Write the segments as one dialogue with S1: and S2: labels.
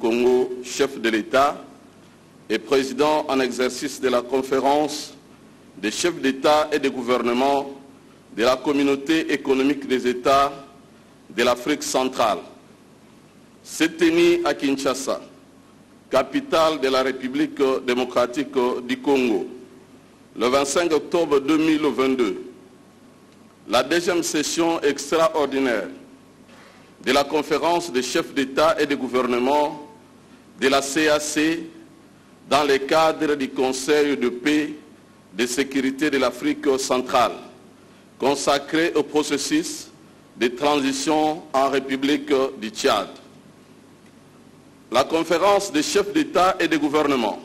S1: Congo, chef de l'État et président en exercice de la conférence des chefs d'État et de gouvernement de la communauté économique des États de l'Afrique centrale, s'est tenu à Kinshasa, capitale de la République démocratique du Congo, le 25 octobre 2022. La deuxième session extraordinaire de la conférence des chefs d'État et de gouvernement de la CAC dans le cadre du Conseil de paix et de sécurité de l'Afrique centrale, consacré au processus de transition en République du Tchad. La conférence des chefs d'État et de gouvernement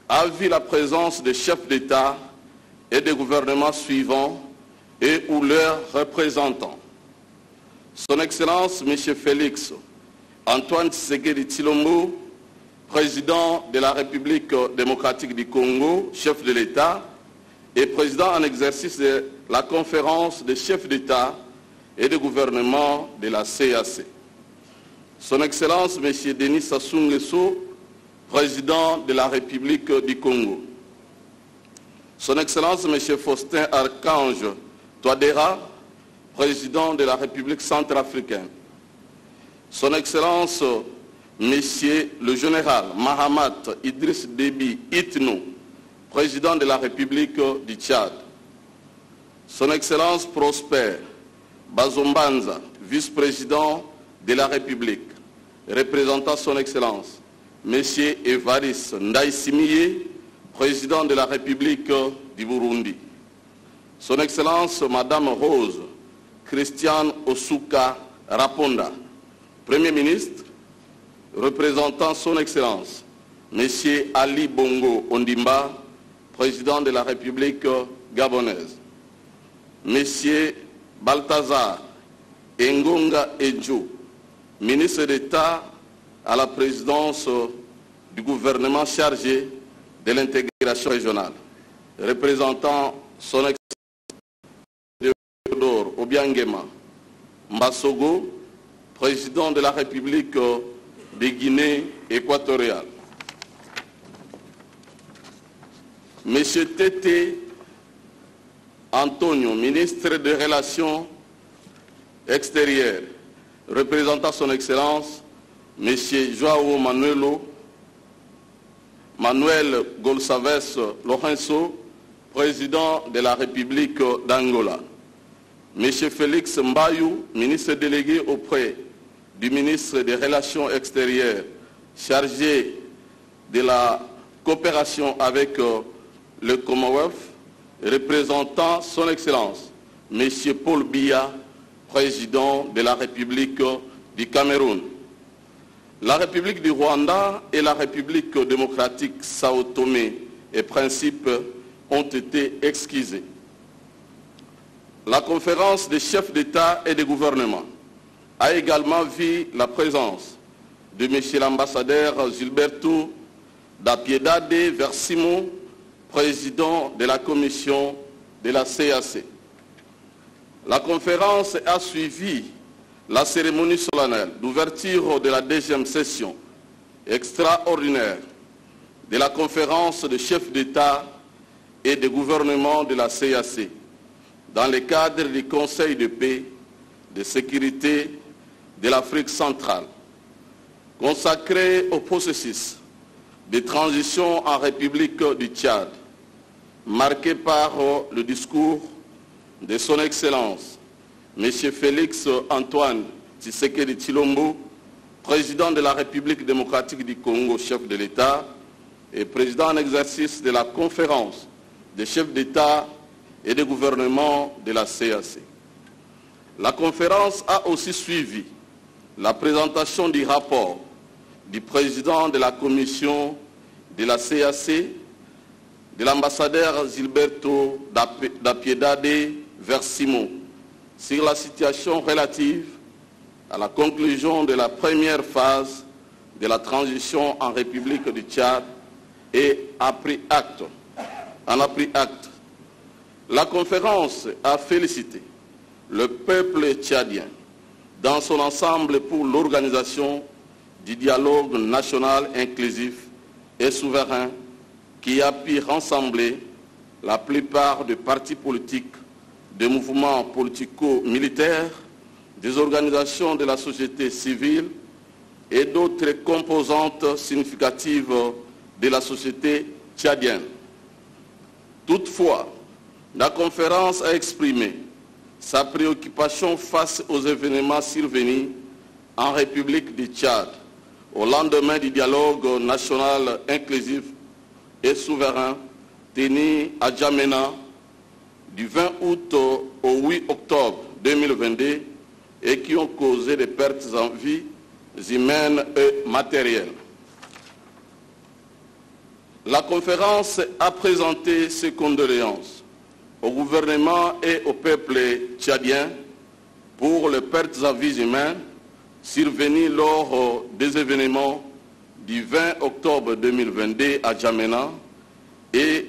S1: a vu la présence des chefs d'État et de gouvernement suivants et ou leurs représentants. Son Excellence M. Félix Antoine Tshisekedi Tshilombo, président de la République démocratique du Congo, chef de l'État, et président en exercice de la conférence des chefs d'État et de gouvernement de la CAC. Son Excellence M. Denis Sassou Nguesso, président de la République du Congo. Son Excellence M. Faustin Archange Touadéra, président de la République centrafricaine. Son Excellence Monsieur le Général Mahamat Idriss Déby Itno, président de la République du Tchad. Son Excellence Prosper Bazombanza, vice-président de la République, représentant son Excellence Monsieur Evariste Ndaïsimiye, président de la République du Burundi. Son Excellence Madame Rose Christiane Osuka Raponda, Premier ministre, représentant son Excellence Monsieur Ali Bongo Ondimba, président de la République gabonaise. Monsieur Balthazar Engonga Edjo, ministre d'État à la présidence du gouvernement chargé de l'intégration régionale, représentant son Excellence Théodore Obiangema Mbasogo, président de la République de Guinée équatoriale. Monsieur Tété Antonio, ministre des Relations extérieures, représentant son Excellence Monsieur Joao Manuel Gonçalves Lourenço, président de la République d'Angola. Monsieur Félix Mbayou, ministre délégué auprès du ministre des Relations extérieures, chargé de la coopération avec le Commonwealth, représentant son Excellence Monsieur Paul Biya, président de la République du Cameroun. La République du Rwanda et la République démocratique Sao Tomé et Principe ont été excusés. La conférence des chefs d'État et de gouvernement a également vu la présence de M. l'ambassadeur Gilberto da Piedade Versimo, président de la commission de la CAC. La conférence a suivi la cérémonie solennelle d'ouverture de la deuxième session extraordinaire de la conférence des chefs d'État et de gouvernement de la CAC dans le cadre du Conseil de paix et de sécurité de l'Afrique centrale, consacré au processus de transition en République du Tchad, marqué par le discours de son Excellence M. Félix Antoine Tshisekedi Tshilombo, président de la République démocratique du Congo, chef de l'État, et président en exercice de la conférence des chefs d'État et de gouvernement de la CAC. La conférence a aussi suivi la présentation du rapport du président de la commission de la CAC, de l'ambassadeur Gilberto da Piedade Versimo, sur la situation relative à la conclusion de la première phase de la transition en République du Tchad et en a pris acte. La conférence a félicité le peuple tchadien dans son ensemble pour l'organisation du dialogue national inclusif et souverain qui a pu rassembler la plupart des partis politiques, des mouvements politico-militaires, des organisations de la société civile et d'autres composantes significatives de la société tchadienne. Toutefois, la conférence a exprimé sa préoccupation face aux événements survenus en République du Tchad au lendemain du dialogue national inclusif et souverain tenu à N'Djamena du 20 août au 8 octobre 2022 et qui ont causé des pertes en vie humaines et matérielles. La conférence a présenté ses condoléances au gouvernement et au peuple tchadien pour les pertes en vie humaines survenues lors des événements du 20 octobre 2022 à N'Djamena et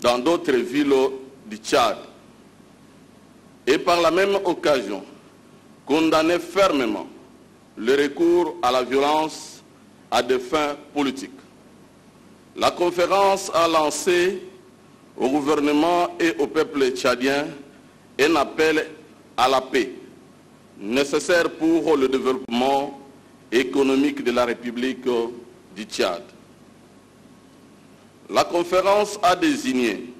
S1: dans d'autres villes du Tchad. Et par la même occasion, condamner fermement le recours à la violence à des fins politiques. La conférence a lancé au gouvernement et au peuple tchadien un appel à la paix, nécessaire pour le développement économique de la République du Tchad. La conférence a désigné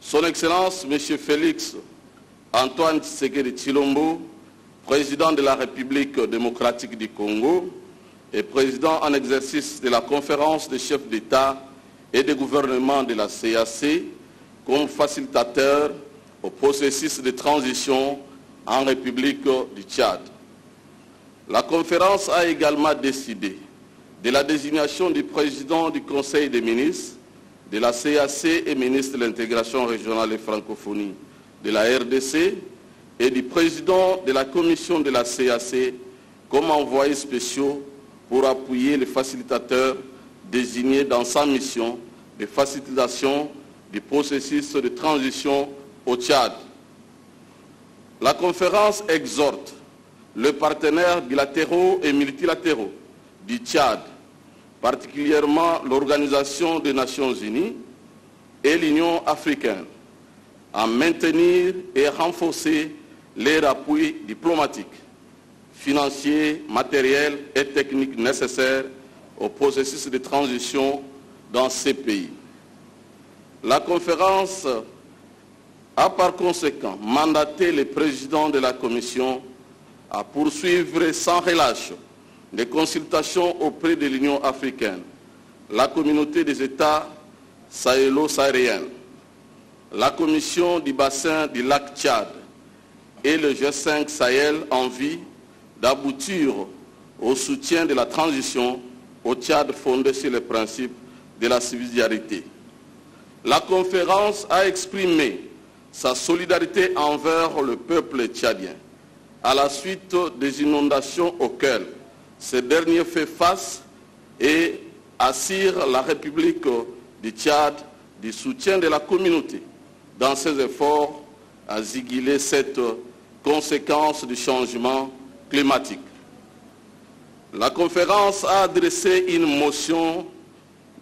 S1: Son Excellence M. Félix Antoine Tshisekedi Tshilombo, président de la République démocratique du Congo et président en exercice de la conférence des chefs d'État et de gouvernement de la CAC, comme facilitateur au processus de transition en République du Tchad. La conférence a également décidé de la désignation du président du Conseil des ministres, de la CAC et ministre de l'intégration régionale et francophonie de la RDC et du président de la commission de la CAC comme envoyés spéciaux pour appuyer les facilitateurs désignés dans sa mission de facilitation du processus de transition au Tchad. La conférence exhorte les partenaires bilatéraux et multilatéraux du Tchad, particulièrement l'Organisation des Nations Unies et l'Union africaine, à maintenir et renforcer leur appui diplomatique, financier, matériel et technique nécessaires au processus de transition dans ces pays. La conférence a par conséquent mandaté le président de la Commission à poursuivre sans relâche les consultations auprès de l'Union africaine, la communauté des États sahélo-sahéliens, la Commission du bassin du lac Tchad et le G5 Sahel en vue d'aboutir au soutien de la transition au Tchad fondé sur les principes de la subsidiarité. La conférence a exprimé sa solidarité envers le peuple tchadien à la suite des inondations auxquelles ce dernier fait face et assure la République du Tchad du soutien de la communauté dans ses efforts à ziguler cette conséquence du changement climatique. La conférence a adressé une motion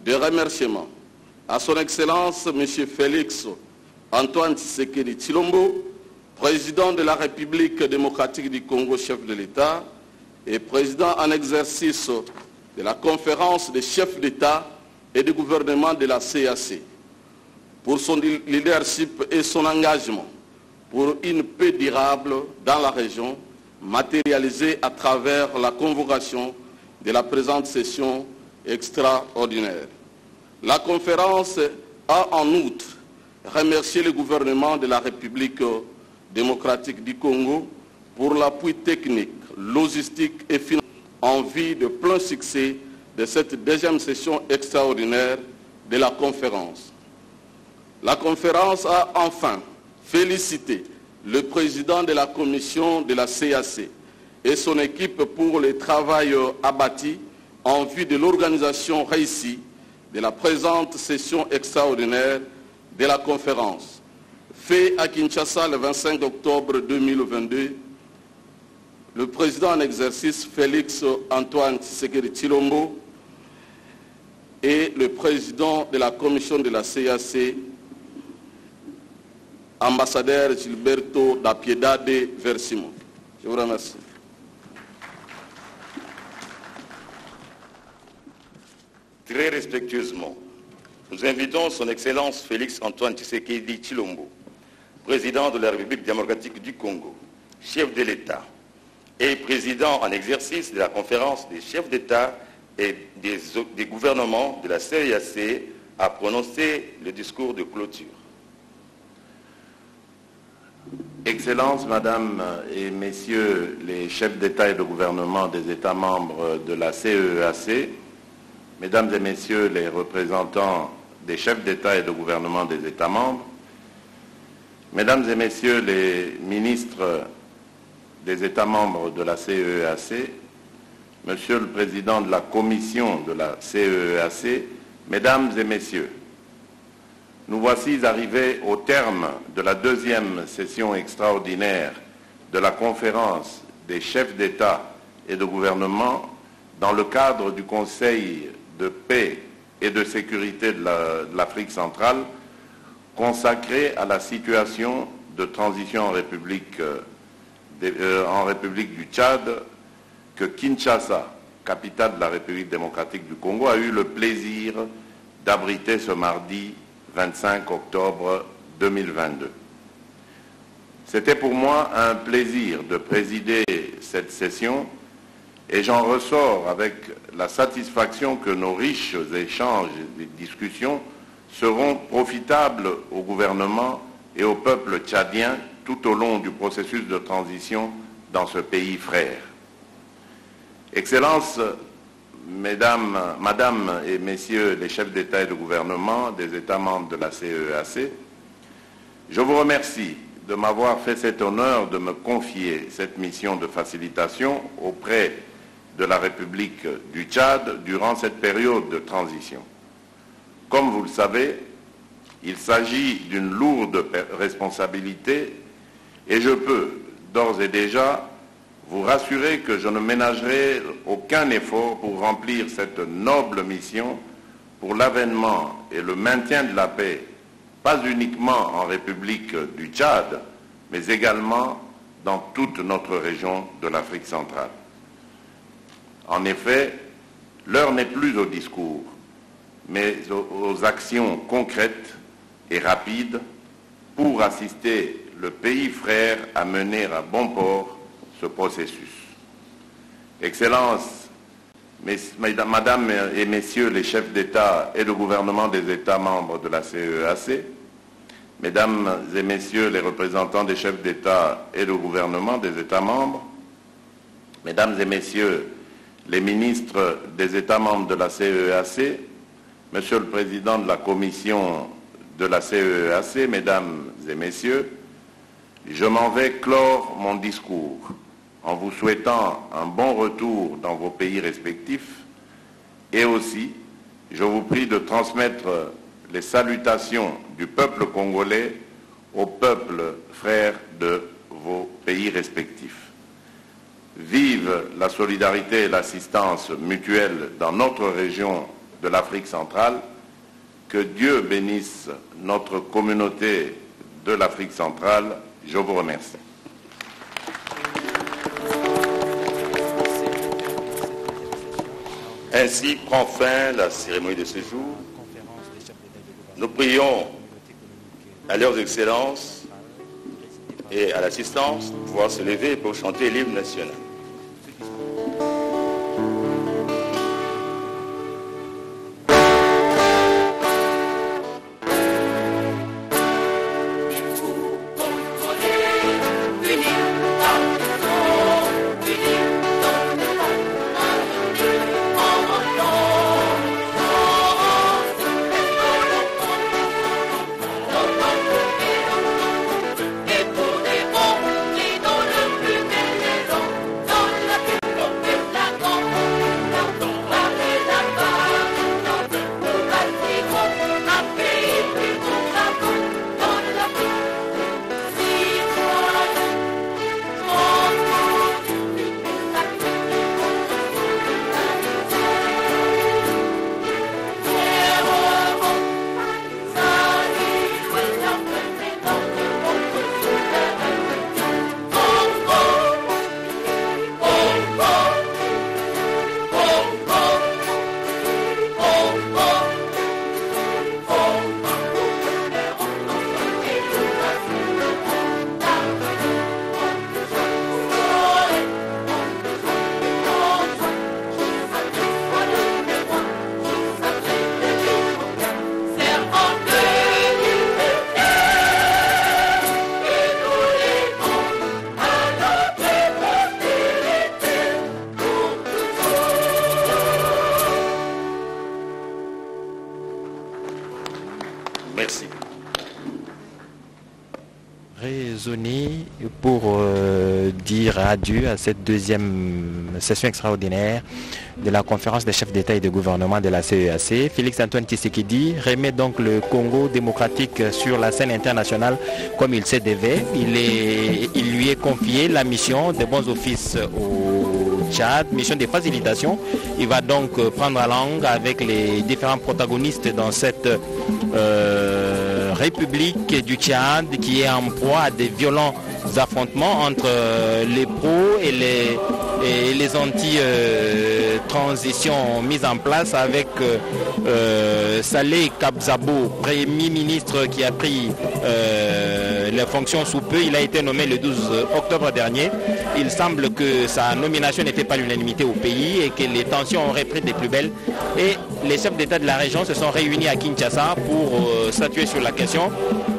S1: de remerciement à son Excellence M. Félix Antoine Tshisekedi Tshilombo, président de la République démocratique du Congo, chef de l'État, et président en exercice de la conférence des chefs d'État et de gouvernement de la CAC, pour son leadership et son engagement pour une paix durable dans la région, matérialisée à travers la convocation de la présente session extraordinaire. La conférence a en outre remercié le gouvernement de la République démocratique du Congo pour l'appui technique, logistique et financier en vue de plein succès de cette deuxième session extraordinaire de la conférence. La conférence a enfin félicité le président de la commission de la CAC et son équipe pour le travail abattu en vue de l'organisation réussie de la présente session extraordinaire de la conférence, fait à Kinshasa le 25 octobre 2022, le président en exercice Félix Antoine Tshisekedi Tshilombo et le président de la commission de la CAC, ambassadeur Gilberto da Piedade Versimo. Je vous remercie.
S2: Très respectueusement, nous invitons son Excellence Félix Antoine Tshisekedi Tshilombo, président de la République démocratique du Congo, chef de l'État et président en exercice de la conférence des chefs d'État et des gouvernements de la CEEAC, à prononcer le discours de clôture.
S3: Excellences, Madame et Messieurs les chefs d'État et de gouvernement des États membres de la CEEAC, Mesdames et Messieurs les représentants des chefs d'État et de gouvernement des États membres, Mesdames et Messieurs les ministres des États membres de la CEEAC, Monsieur le Président de la Commission de la CEEAC, Mesdames et Messieurs, nous voici arrivés au terme de la deuxième session extraordinaire de la conférence des chefs d'État et de gouvernement dans le cadre du Conseil de paix et de sécurité de l'Afrique centrale consacré à la situation de transition en République du Tchad que Kinshasa, capitale de la République démocratique du Congo, a eu le plaisir d'abriter ce mardi 25 octobre 2022. C'était pour moi un plaisir de présider cette session et j'en ressors avec la satisfaction que nos riches échanges et discussions seront profitables au gouvernement et au peuple tchadien tout au long du processus de transition dans ce pays frère. Excellences, Madame et Messieurs les chefs d'État et de gouvernement des États membres de la CEEAC, je vous remercie de m'avoir fait cet honneur de me confier cette mission de facilitation auprès de la République du Tchad durant cette période de transition. Comme vous le savez, il s'agit d'une lourde responsabilité et je peux d'ores et déjà vous rassurer que je ne ménagerai aucun effort pour remplir cette noble mission pour l'avènement et le maintien de la paix, pas uniquement en République du Tchad, mais également dans toute notre région de l'Afrique centrale. En effet, l'heure n'est plus au discours, mais aux actions concrètes et rapides pour assister le pays frère à mener à bon port ce processus. Excellences, Madame et Messieurs les chefs d'État et de gouvernement des États membres de la CEEAC, Mesdames et Messieurs les représentants des chefs d'État et de gouvernement des États membres, Mesdames et Messieurs les ministres des États membres de la CEEAC, Monsieur le Président de la Commission de la CEEAC, Mesdames et Messieurs, je m'en vais clore mon discours en vous souhaitant un bon retour dans vos pays respectifs et aussi, je vous prie de transmettre les salutations du peuple congolais au peuple frère de vos pays respectifs. Vive la solidarité et l'assistance mutuelle dans notre région de l'Afrique centrale. Que Dieu bénisse notre communauté de l'Afrique centrale. Je vous remercie.
S2: Ainsi prend fin la cérémonie de ce jour. Nous prions à leurs excellences et à l'assistance de pouvoir se lever pour chanter l'hymne national.
S4: unis pour dire adieu à cette deuxième session extraordinaire de la conférence des chefs d'État et de gouvernement de la CEAC. Félix-Antoine Tshisekedi remet donc le Congo démocratique sur la scène internationale comme il se devait. Il lui est confié la mission des bons offices au Tchad, mission de facilitation. Il va donc prendre la langue avec les différents protagonistes dans cette République du Tchad qui est en proie à des violents affrontements entre les pros et les anti-transitions mises en place avec Saleh Kabzabo, Premier ministre qui a pris les fonctions sous peu. Il a été nommé le 12 octobre dernier. Il semble que sa nomination n'était pas l'unanimité au pays et que les tensions auraient pris des plus belles. Et les chefs d'État de la région se sont réunis à Kinshasa pour statuer sur la question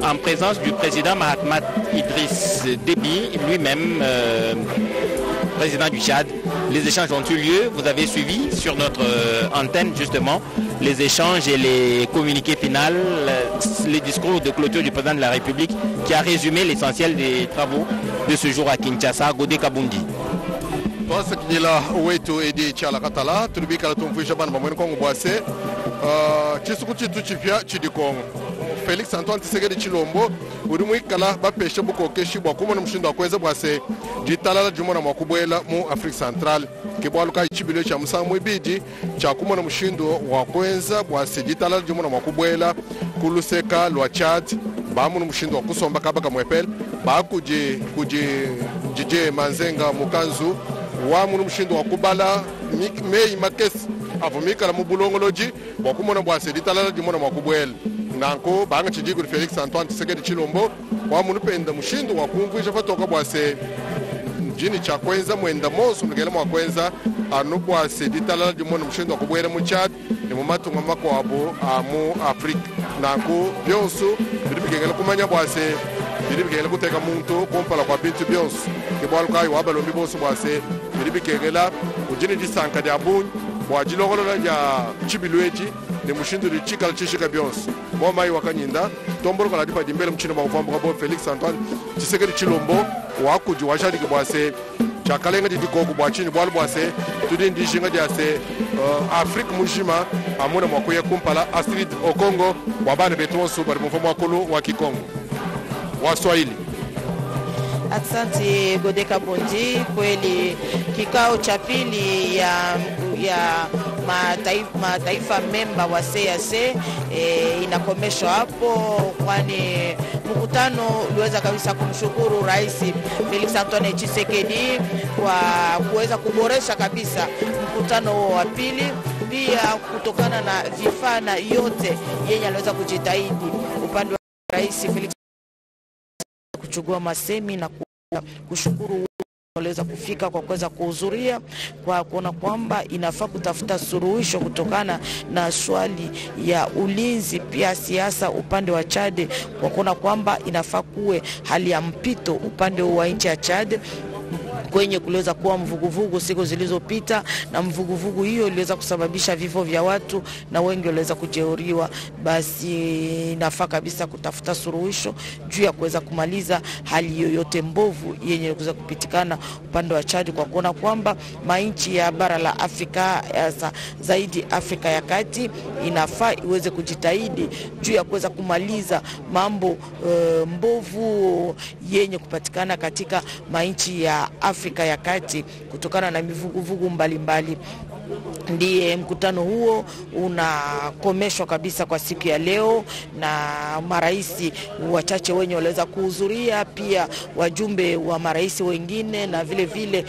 S4: en présence du président Mahatma Idriss Déby, lui-même président du Tchad. Les échanges ont eu lieu, vous avez suivi sur notre antenne justement les échanges et les communiqués finaux, les discours de clôture du président de la République qui a résumé l'essentiel des travaux de ce jour à Kinshasa, Godé Kabundi.
S5: Twasakila wetu edi chala katala tulibika tumfisha bana bamwe Kongo bwase chisuku chitu chipya chidi Kongo Félix Antoine Tshisekedi Tshilombo uri mwikala bapeshe bukokeshi bwa kumona mushindo akweza bwase ditalala jumona mwakubwela mu Afrique Centrale kibwaluka ichibilo cha musamu ibidi cha kumona mushindo wakweza bwase ditalala jumona mwakubwela kuluseka lwa Chad bamu mushindo wakusomba kabaka mwepel bakuje jije manzenga mukanzu wa munu mushindo wakubala mei makesi avumika la mubulongoloji wakumona bwase ditalala jumona mwakubwela nanko banga chijigu Félix Antoine Tshisekedi Tshilombo wa munu penda mushindo wakumvwisha fatoka bwase mjini cha kwenza mwenda mosu ngela mwakwenza anu bwase ditalala jumona mushindo wakubwela mu Chad ni mumatunga makwabo amu Afrique nanko byonso biribigengela kumanya bwase biribigengela kuteka muntu kompala kwa bintu byonso kibwalukayi wabalombi boso bwase biribigengela ujini disanka dia bunyi bwajilongolola ya chibilweji ni mushindu di chikala chishika byonso bomai wakanyinda tombolo la dipa dimbele mchino bakufamba bo Félix Antoine Tshisekedi Tshilombo wakuji washadiki bwase chakalenga di dikoku bwachini bwalu bwase tudi ndishinga diase Afrique mujima amuna mwakuye kumpala Astrid Okongo wabane betonso bari mfumo wakulu wa Kikongo Waswahili.
S6: Asante Godé Kabundi, kweli kikao cha pili ya mataifa memba wa CEAC inakomeshwa hapo, kwani mkutano uliweza kabisa kumshukuru Rais Félix Antoine Tshisekedi kwa kuweza kuboresha kabisa mkutano wa pili, pia kutokana na vifaa na yote yenye aliweza kujitahidi upande wa Rais Félix kuchukua masemi na kushukuru waliweza kufika kwa kuweza kuhudhuria, kwa kuona kwamba inafaa kutafuta suluhisho kutokana na swali ya ulinzi, pia siasa upande wa Chad, kwa kuona kwamba inafaa kuwe hali ya mpito upande wa nchi ya Chad kwenye kuliweza kuwa mvuguvugu siku zilizopita, na mvuguvugu hiyo iliweza kusababisha vifo vya watu na wengi waliweza kujeruhiwa. Basi inafaa kabisa kutafuta suluhisho juu ya kuweza kumaliza hali yoyote mbovu yenye kuweza kupitikana upande wa Chad, kwa kuona kwamba mainchi ya bara la Afrika zaidi Afrika ya Kati inafaa iweze kujitahidi juu ya kuweza kumaliza mambo mbovu yenye kupatikana katika mainchi ya Afrika ya Kati kutokana na mivuguvugu mbalimbali. Ndiye mkutano huo unakomeshwa kabisa kwa siku ya leo, na maraisi wachache wenye waliweza kuhudhuria, pia wajumbe wa maraisi wengine, na vile vile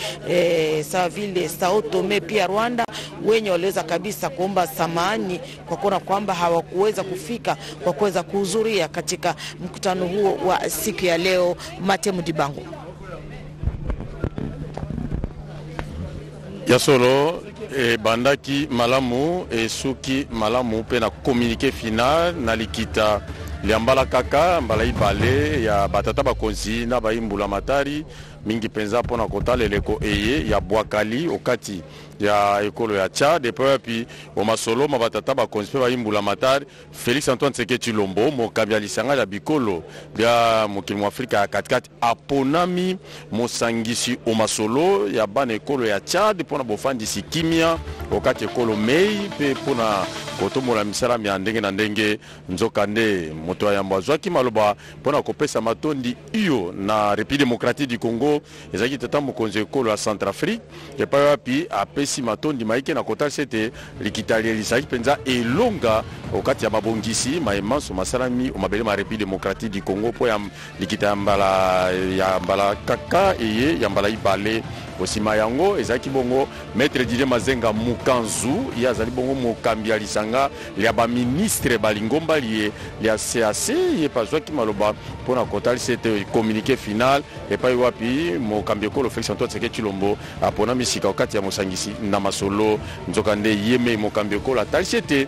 S6: sawa vile Sao Tome pia Rwanda wenye waliweza kabisa kuomba samahani kwa kuona kwamba hawakuweza kufika kwa kuweza kuhudhuria katika mkutano huo wa siku ya leo. Matemu Dibango.
S7: Yasolo bandaki malamu suki malamu pe na communiqué final na likita liambala kaka mbala ibale ya batata bakonzi na baimbula matari mingi penza pona kotala leko eye ya Bwakali okati ya ekolo ya Tchad puis omasolo mabatata bakonzi ba imbula matari Félix Antoine Tshisekedi Tshilombo mokambi ya lisanga ya bikolo bya mokili mu Afrika ya katikati aponami mosangisi omasolo ya bana ekolo ya Tchad pona bofandisi kimia okati ekolo mei pe pona kotombola misala ya ndenge na ndenge nzokande moto ya mbazwaki maloba pona kopesa matondi iyo na République démocratique du Congo ezaki tata mokonzi ekolo ya Centrafrique epai apesi matondi maike na kota sete likitali lisaki penza elonga okati ya babongisi maemanso masalami omabele ma République démocratique du Congo po ya likita ya mbala kaka eye ya mbala ibale osima yango ezaki bongo maître Didier Mazenga Mukanzu ya azali bongo mokambi ya lisanga ya ba ministre balingomba lié ya CAC ye pazwaki maloba pona kotali c'était communiqué final et pas wapi mokambi ko Félix Antoine Tshisekedi Tshilombo apona misika okati ya mosangisi na masolo nzokande yeme mokambi ko la tali c'était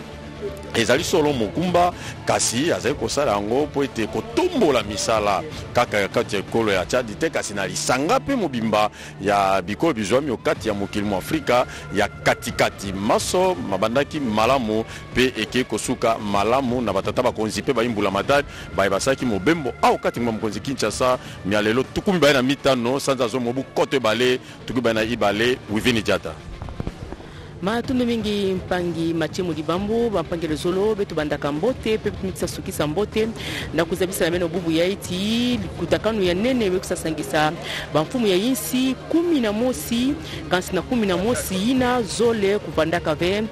S7: ezali solo mokumba kasi azali kosala yango po ete kotombola misala kaka kati ya ekolo ya Tchad te kasi na lisanga pe mobimba ya bikolo bizwami okati ya mokili mu Afrika ya katikati maso mabandaki malamu pe eke kosuka malamu na batata bakonzi pe baimbula matari bayebasaki mobembo au kati mwa mokonzi Kinshasa mialelo tukumi baye na mitano sanza zo mobu kote bale tukumi baye na ibale wivini Diata
S8: matundu mingi mpangi machemu libambu bampangi lezolo betu bandaka mbote pe mikisa sukisa mbote na kuzabisa na meno bubu ya iti kutakanu ya nene wekusa sangisa bamfumu ya insi 11 kansi na 11 ina zole kupandaka ve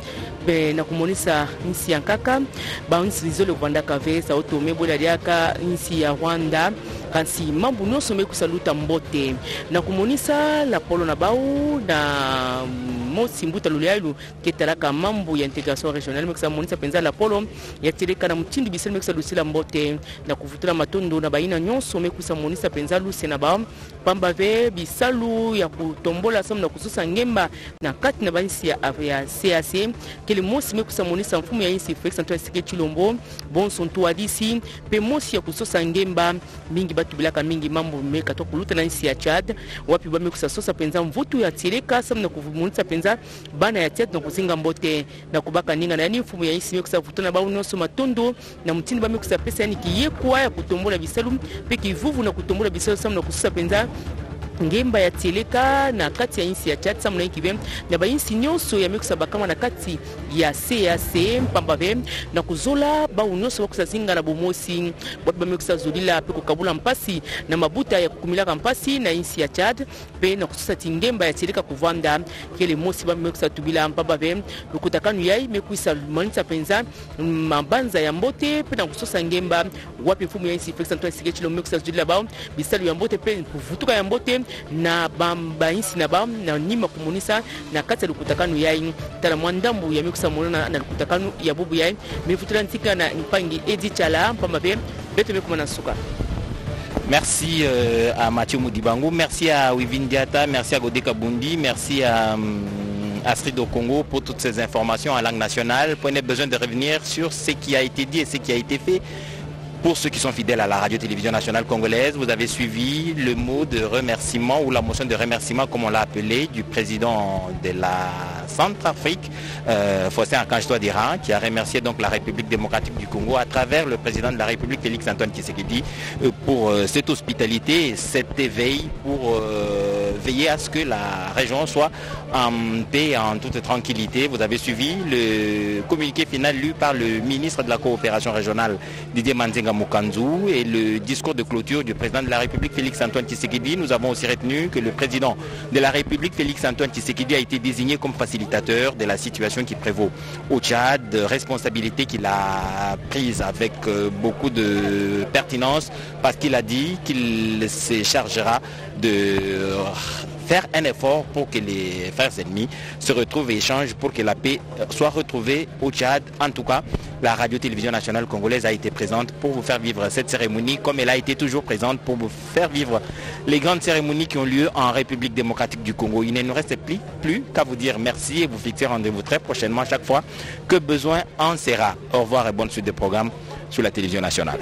S8: na kumonisa insi ya nkaka baunsi zole kupandaka ve sa otome bola liaka insi ya Rwanda kansi mambu noso mekusa luta mbote na kumonisa la polo na bau na mosi mbuta lulialu ketalaka mambu ya integration régionale mekisa monisa penza la polo ya teleka na mutindi bisel mekisa lusila mbote na kuvutula matondo na baina nyonso mekusa monisa penza luse na ba pamba ve bisalu ya kutombola samu na kususa ngemba na kati na bansi ya CAC kele mosi mekusa monisa mfumu ya insi Félix Antoine Tshisekedi Tshilombo bon sonto adisi pe mosi ya kususa ngemba mingi batu bilaka mingi mambu meka to kuluta na insi ya Tchad wapi ba mekusa sosa penza mvutu ya teleka samu na kumonisa penza bana ya Tchad na kuzinga mbote na kubaka ninga na yani mfumu ya insi mekusa vutuna ba unoso matondo na mutindi ba mekusa pesa yani kiyekwa ya kutombola bisalu pe kivuvu na kutombola bisalu samu na kususa penza ngemba ya teleka na kati ya insi ya Tchad samu na ikive na ba insi nyonso ya mekusa bakama na kati ya CAC mpambave na kuzola ba unyoso bakusa zinga na bomosi ba mekusa zulila pe kukabula mpasi na mabuta ya kukumilaka mpasi na insi ya Tchad pe na kususa tingemba ya teleka kuvanda kele mosi ba mekusa tubila mpambave lukutakanu yai mekuisa manisa penza mabanza ya mbote pe na kususa ngemba wapi mfumu ya insi Félix Antoine Tshisekedi Tshilombo mekusa zulila ba bisalu ya mbote pe kuvutuka ya mbote na bamba insi na bam na nima kumunisa na kati lukutakanu yai tala mwandambu ya mekusa monona na lukutakanu ya bubu yai mefutula ntika na mpangi Edi Chala mpamba be beto mekuma na suka.
S4: Merci à Mathieu Modibango, merci à Wivin Diata, merci à Godeka Bundi, merci à Astrid au Congo pour toutes ces informations en langue nationale. Prenez besoin de revenir sur ce qui a été dit et ce qui a été fait. Pour ceux qui sont fidèles à la radio-télévision nationale congolaise, vous avez suivi le mot de remerciement ou la motion de remerciement, comme on l'a appelé, du président de la Centrafrique, Faustin Archange Touadéra, qui a remercié donc la République démocratique du Congo à travers le président de la République, Félix Antoine Tshisekedi, pour cette hospitalité, cet éveil, pour veiller à ce que la région soit en paix et en toute tranquillité. Vous avez suivi le communiqué final lu par le ministre de la coopération régionale, Didier Mazenga Mukanzu, et le discours de clôture du président de la République, Félix Antoine Tshisekedi. Nous avons aussi retenu que le président de la République, Félix Antoine Tshisekedi, a été désigné comme facilitateur de la situation qui prévaut au Tchad, responsabilité qu'il a prise avec beaucoup de pertinence, parce qu'il a dit qu'il se chargera de faire un effort pour que les frères ennemis se retrouvent et échangent pour que la paix soit retrouvée au Tchad. En tout cas, la radio-télévision nationale congolaise a été présente pour vous faire vivre cette cérémonie, comme elle a été toujours présente pour vous faire vivre les grandes cérémonies qui ont lieu en République démocratique du Congo. Il ne nous reste plus qu'à vous dire merci et vous fixer rendez-vous très prochainement chaque fois que besoin en sera. Au revoir et bonne suite de programme sur la télévision nationale.